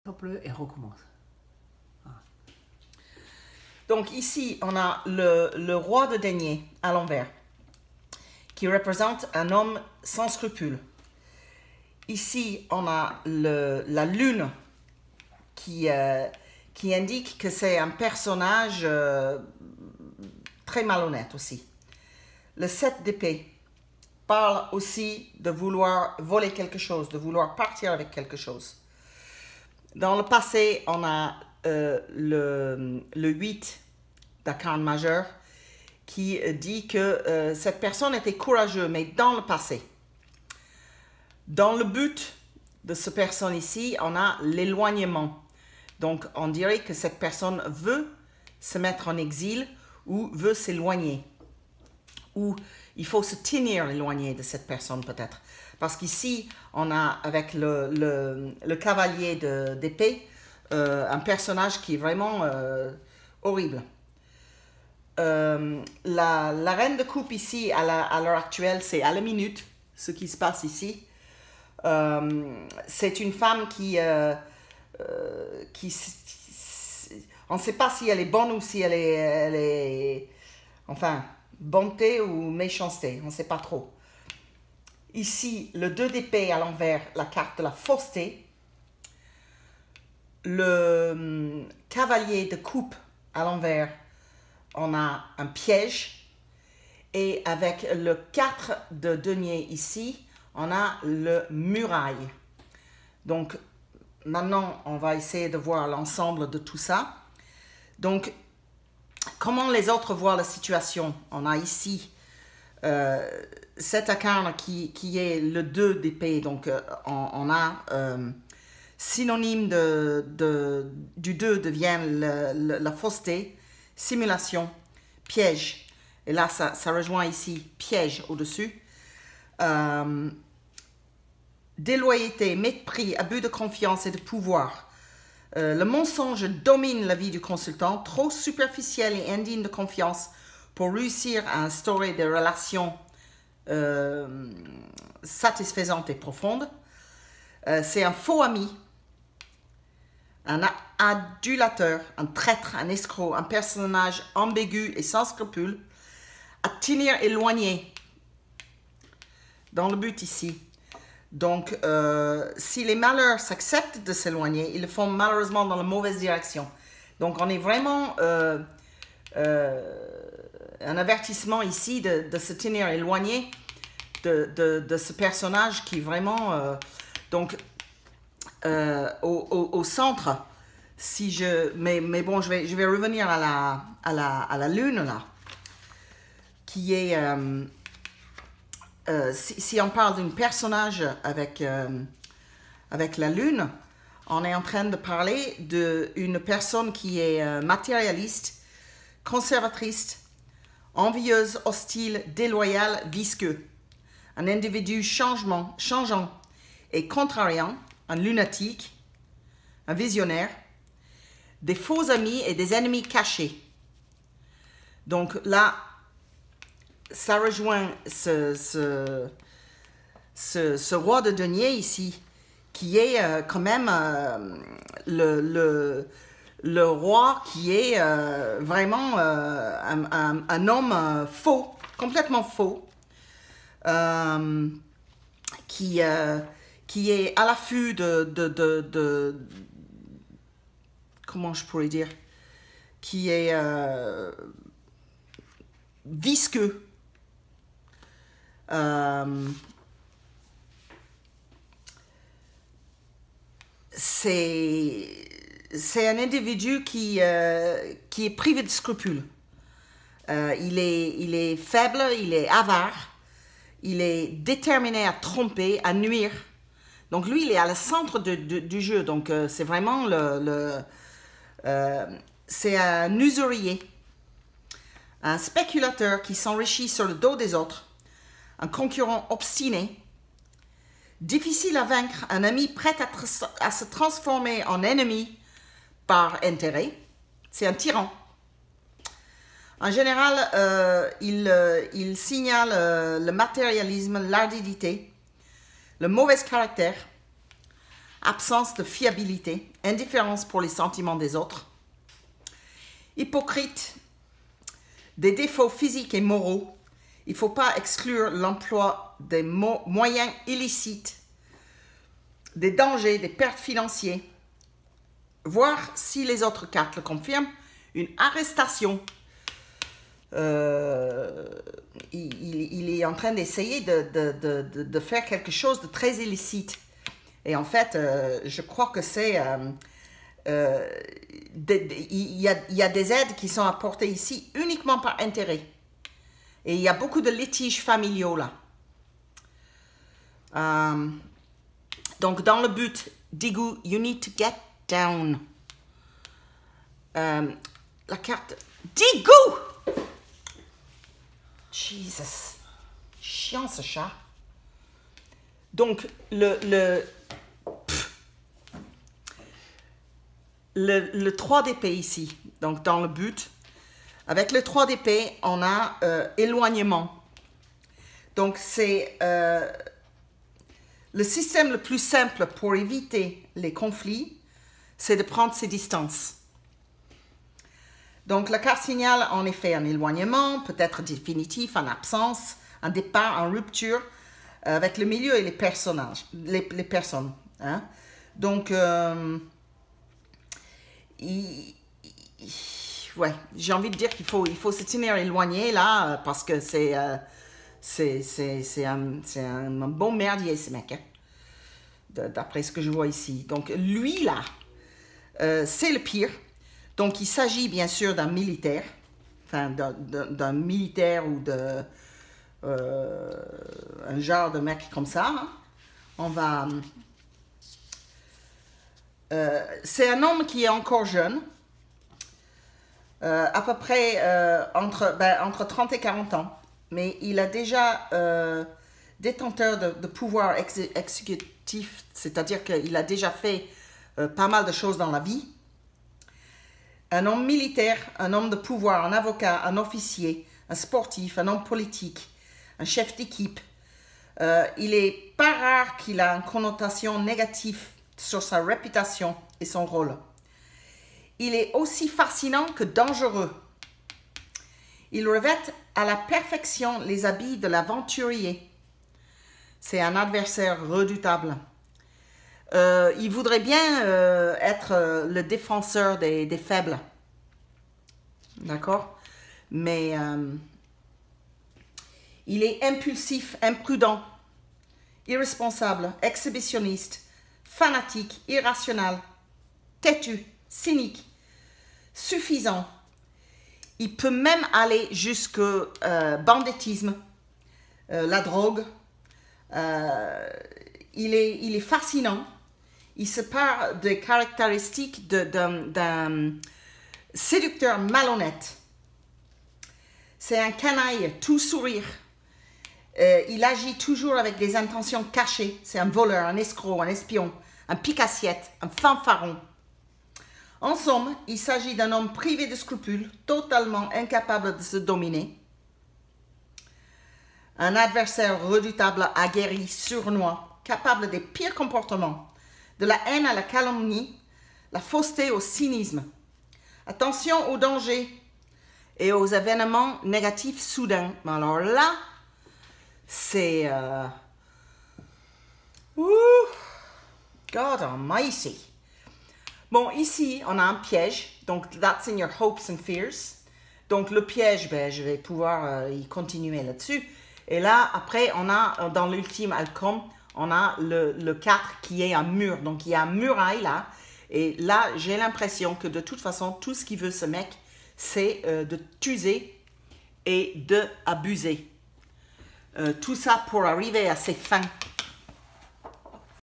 Couple et recommence. Donc ici, on a le roi de denier à l'envers, qui représente un homme sans scrupules. Ici, on a la lune qui indique que c'est un personnage très malhonnête aussi. Le 7 d'épée parle aussi de vouloir voler quelque chose, de vouloir partir avec quelque chose. Dans le passé, on a le 8 d'arcane majeur qui dit que cette personne était courageuse, mais dans le passé. Dans le but de cette personne ici, on a l'éloignement. Donc, on dirait que cette personne veut se mettre en exil ou veut s'éloigner. Ou il faut se tenir éloigné de cette personne peut-être. Parce qu'ici, on a avec le cavalier d'épée, un personnage qui est vraiment horrible. La reine de coupe ici, à l'heure actuelle, c'est à la minute, ce qui se passe ici. C'est une femme qui on ne sait pas si elle est bonne ou si elle est enfin, bonté ou méchanceté, on ne sait pas trop. Ici, le 2 d'épée à l'envers, la carte de la fausseté. Le cavalier de coupe à l'envers, on a un piège. Et avec le 4 de denier ici, on a le muraille. Donc, maintenant, on va essayer de voir l'ensemble de tout ça. Donc, comment les autres voient la situation? On a ici cet arcane qui est le 2 d'épée. Donc, on a synonyme du 2 devient la fausseté, simulation, piège. Et là, ça rejoint ici piège au-dessus. Déloyauté, mépris, abus de confiance et de pouvoir. Le mensonge domine la vie du consultant, trop superficiel et indigne de confiance pour réussir à instaurer des relations satisfaisantes et profondes. C'est un faux ami, un adulateur, un traître, un escroc, un personnage ambigu et sans scrupules, à tenir éloigné dans le but ici. Donc, si les malheurs s'acceptent de s'éloigner, ils le font malheureusement dans la mauvaise direction. Donc, on est vraiment un avertissement ici de se tenir éloigné de ce personnage qui vraiment... au centre, si je... Mais bon, je vais revenir à la lune, là, qui est... si on parle d'un personnage avec la lune, on est en train de parler d'une personne qui est matérialiste, conservatrice, envieuse, hostile, déloyale, visqueux. Un individu changeant et contrariant, un lunatique, un visionnaire, des faux amis et des ennemis cachés. Donc là, ça rejoint ce roi de denier ici, qui est quand même le roi qui est vraiment un homme faux, complètement faux, qui est à l'affût de comment je pourrais dire, qui est visqueux. C'est un individu qui est privé de scrupules. Il est faible, il est avare, il est déterminé à tromper, à nuire. Donc lui, il est à le centre du jeu. Donc c'est vraiment c'est un usurier, un spéculateur qui s'enrichit sur le dos des autres, un concurrent obstiné, difficile à vaincre, un ami prêt à se transformer en ennemi par intérêt. C'est un tyran. En général, il signale le matérialisme, l'ardidité, le mauvais caractère, absence de fiabilité, indifférence pour les sentiments des autres, hypocrite, des défauts physiques et moraux. Il ne faut pas exclure l'emploi des moyens illicites, des dangers, des pertes financières, voir si les autres cartes le confirment, une arrestation. Il est en train d'essayer de faire quelque chose de très illicite. Et en fait, je crois que c'est... il y a des aides qui sont apportées ici uniquement par intérêt. Et il y a beaucoup de litiges familiaux là. Donc, dans le but, Digu, you need to get down. La carte Digu! Jesus. Chiant ce chat. Donc, le 3 d'épée ici. Donc, dans le but. Avec le 3 d'épée, on a éloignement. Donc, c'est le système le plus simple pour éviter les conflits, c'est de prendre ses distances. Donc, la carte signale en effet un éloignement, peut-être définitif, en absence, un départ, en rupture avec le milieu et les personnages, les personnes. Hein? Donc, ouais, j'ai envie de dire qu'il faut se tenir éloigné là, parce que c'est un bon merdier ce mec, hein, d'après ce que je vois ici. Donc lui là, c'est le pire. Donc il s'agit bien sûr d'un militaire, enfin d'un militaire ou un genre de mec comme ça. Hein. On va... c'est un homme qui est encore jeune. À peu près entre 30 et 40 ans, mais il a déjà détenteur de pouvoir exécutif, c'est-à-dire qu'il a déjà fait pas mal de choses dans la vie. Un homme militaire, un homme de pouvoir, un avocat, un officier, un sportif, un homme politique, un chef d'équipe. Il est pas rare qu'il a une connotation négative sur sa réputation et son rôle. Il est aussi fascinant que dangereux. Il revêt à la perfection les habits de l'aventurier. C'est un adversaire redoutable. Il voudrait bien être le défenseur des faibles. D'accord? Mais il est impulsif, imprudent, irresponsable, exhibitionniste, fanatique, irrationnel, têtu, cynique, suffisant. Il peut même aller jusqu'au banditisme, la drogue. Il est fascinant. Il se part des caractéristiques d'un séducteur malhonnête. C'est un canaille, tout sourire. Il agit toujours avec des intentions cachées. C'est un voleur, un escroc, un espion, un pique-assiette, un fanfaron. En somme, il s'agit d'un homme privé de scrupules, totalement incapable de se dominer. Un adversaire redoutable, aguerri, sournois, capable des pires comportements, de la haine à la calomnie, la fausseté au cynisme. Attention aux dangers et aux événements négatifs soudains. Mais alors là, c'est... God almighty. Bon, ici, on a un piège. Donc, that's in your hopes and fears. Donc, le piège, ben, je vais pouvoir y continuer là-dessus. Et là, après, on a, dans l'ultime outcome, on a le 4 qui est un mur. Donc, il y a un muraille là. Et là, j'ai l'impression que de toute façon, tout ce qu'il veut ce mec, c'est de t'user et d'abuser. Tout ça pour arriver à ses fins.